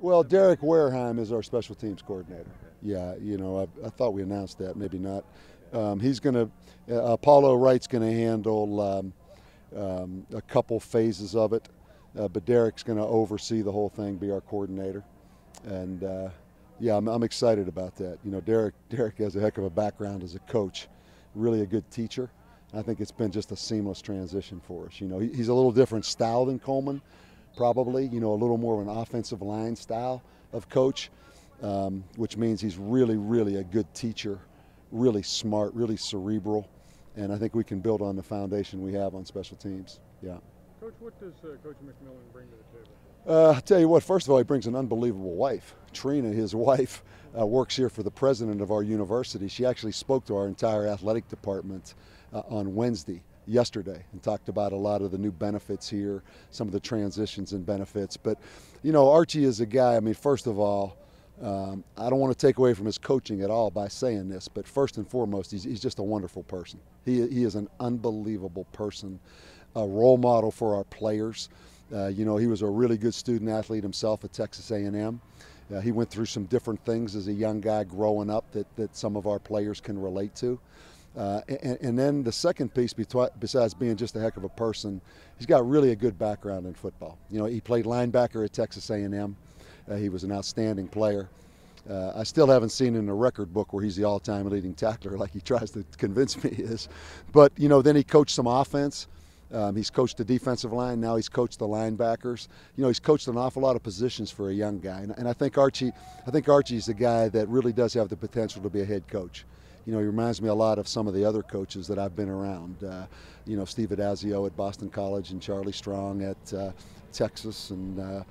Well, Derek Wareheim is our special teams coordinator. Yeah, I thought we announced that, maybe not. He's going to, Apollo Wright's going to handle a couple phases of it, but Derek's going to oversee the whole thing, be our coordinator. And yeah, I'm excited about that. Derek has a heck of a background as a coach, really a good teacher. I think it's been just a seamless transition for us. He's a little different style than Coleman, probably, a little more of an offensive line style of coach, which means he's really, really a good teacher, really smart, really cerebral, and I think we can build on the foundation we have on special teams. Yeah. Coach, what does Coach McMillan bring to the table? I'll tell you what, first of all, he brings an unbelievable wife. Trina, his wife, works here for the president of our university. She actually spoke to our entire athletic department on yesterday, and talked about a lot of the new benefits here, some of the transitions and benefits. But, Archie is a guy, first of all, I don't want to take away from his coaching at all by saying this, but first and foremost, he's just a wonderful person. He is an unbelievable person, a role model for our players. He was a really good student athlete himself at Texas A&M. He went through some different things as a young guy growing up that some of our players can relate to. And then the second piece, besides being just a heck of a person, he's got really a good background in football. He played linebacker at Texas A&M. He was an outstanding player. I still haven't seen in a record book where he's the all-time leading tackler like he tries to convince me he is. But, then he coached some offense. He's coached the defensive line. Now he's coached the linebackers. He's coached an awful lot of positions for a young guy. And I think Archie's a guy that really does have the potential to be a head coach. He reminds me a lot of some of the other coaches that I've been around. Steve Adazio at Boston College, and Charlie Strong at Texas, and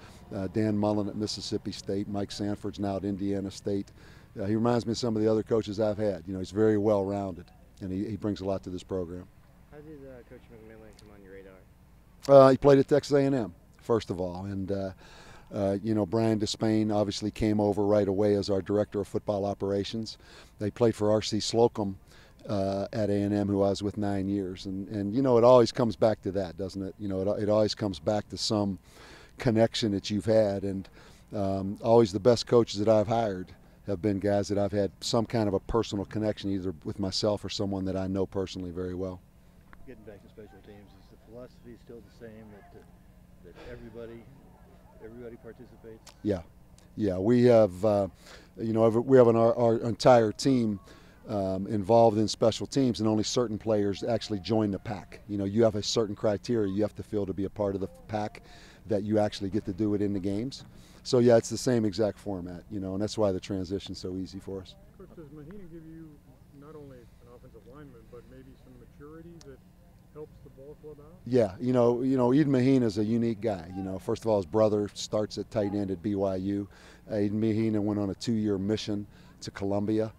Dan Mullen at Mississippi State. Mike Sanford's now at Indiana State. He reminds me of some of the other coaches I've had. He's very well-rounded, and he brings a lot to this program. How did Coach McMillan come on your radar? He played at Texas A&M, first of all, and Brian Despain obviously came over right away as our director of football operations. They played for R.C. Slocum at A&M, who I was with 9 years, and it always comes back to that, doesn't it? It always comes back to some connection that you've had, and always the best coaches that I've hired have been guys that I've had some kind of a personal connection, either with myself or someone that I know personally very well. Getting back to special teams, is the philosophy still the same that everybody participates? Yeah. We have our entire team involved in special teams, and only certain players actually join the pack. You have a certain criteria you have to fill to be a part of the pack that you actually get to do it in the games. So yeah, it's the same exact format, and that's why the transition's so easy for us. Coach, does Mahina give you not only an offensive lineman, but maybe some maturity that helps the ball club out? Yeah, Eden Mahina is a unique guy. First of all, his brother starts at tight end at BYU. Eden Mahina went on a 2-year mission to Colombia,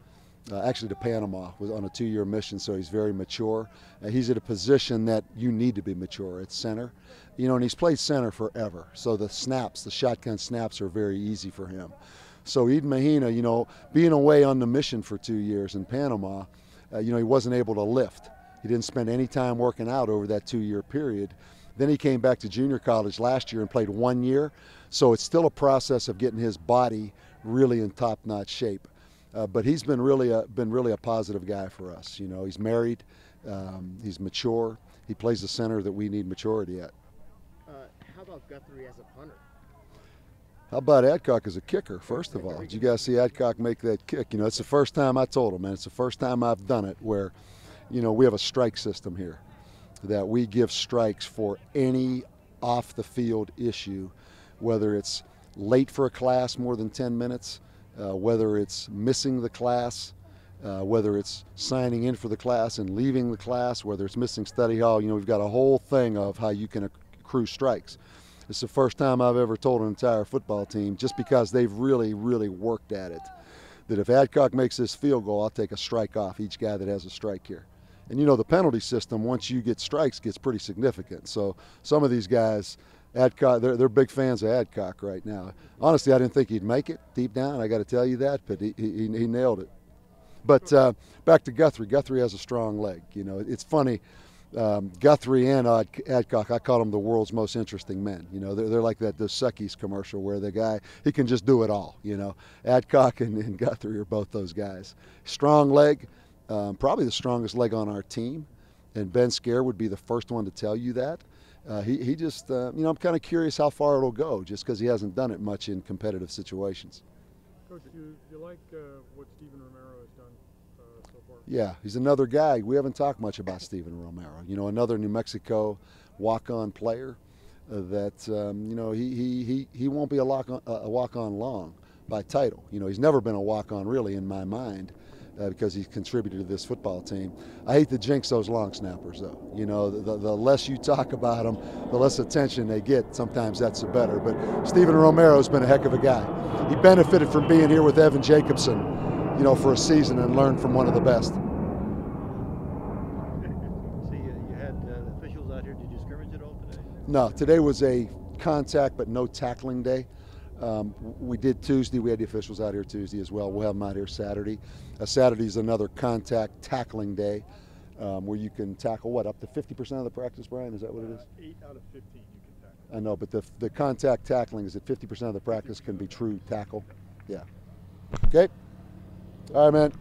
actually to Panama, was on a 2-year mission, so he's very mature. He's at a position that you need to be mature at center, and he's played center forever, so the shotgun snaps are very easy for him. So Eden Mahina, being away on the mission for 2 years in Panama, he wasn't able to lift. He didn't spend any time working out over that 2-year period. Then he came back to junior college last year and played 1 year. So it's still a process of getting his body really in top-notch shape. But he's been really a positive guy for us. He's married, he's mature. He plays the center that we need maturity at. How about Guthrie as a punter? How about Adcock as a kicker, first of all? Did you guys see Adcock make that kick? It's the first time I told him, and it's the first time I've done it where we have a strike system here, that we give strikes for any off-the-field issue, whether it's late for a class more than 10 minutes, whether it's missing the class, whether it's signing in for the class and leaving the class, whether it's missing study hall. We've got a whole thing of how you can accrue strikes. It's the first time I've ever told an entire football team, just because they've really, really worked at it, that if Adcock makes this field goal, I'll take a strike off each guy that has a strike here. And the penalty system, once you get strikes, gets pretty significant. So some of these guys, Adcock, they're big fans of Adcock right now. Honestly, I didn't think he'd make it deep down, I got to tell you that, but he nailed it. But back to Guthrie. Guthrie has a strong leg. It's funny, Guthrie and Adcock, I call them the world's most interesting men. You know, they're like that Dos Equis commercial where the guy, he can just do it all. You know, Adcock and Guthrie are both those guys. Strong leg, probably the strongest leg on our team, and Ben Scare would be the first one to tell you that. He just, you know, I'm kind of curious how far it'll go, just because he hasn't done it much in competitive situations. Coach, you like what Steven Romero has done so far? Yeah, he's another guy. We haven't talked much about Steven Romero. You know, another New Mexico walk-on player that, you know, he won't be a walk-on long by title. You know, he's never been a walk-on really in my mind. Because he's contributed to this football team. I hate to jinx those long snappers, though. You know, the less you talk about them, the less attention they get. Sometimes that's the better. But Steven Romero's been a heck of a guy. He benefited from being here with Evan Jacobson, you know, for a season and learned from one of the best. See, you had officials out here. Did you scrimmage at all today? No, today was a contact but no tackling day. We did Tuesday. We had the officials out here Tuesday as well. We'll have them out here Saturday. Saturday is another contact tackling day where you can tackle, what, up to 50% of the practice, Brian? Is that what it is? 8 out of 15 you can tackle. I know, but the contact tackling is that 50% of the practice can be true tackle. Yeah. Okay. All right, man.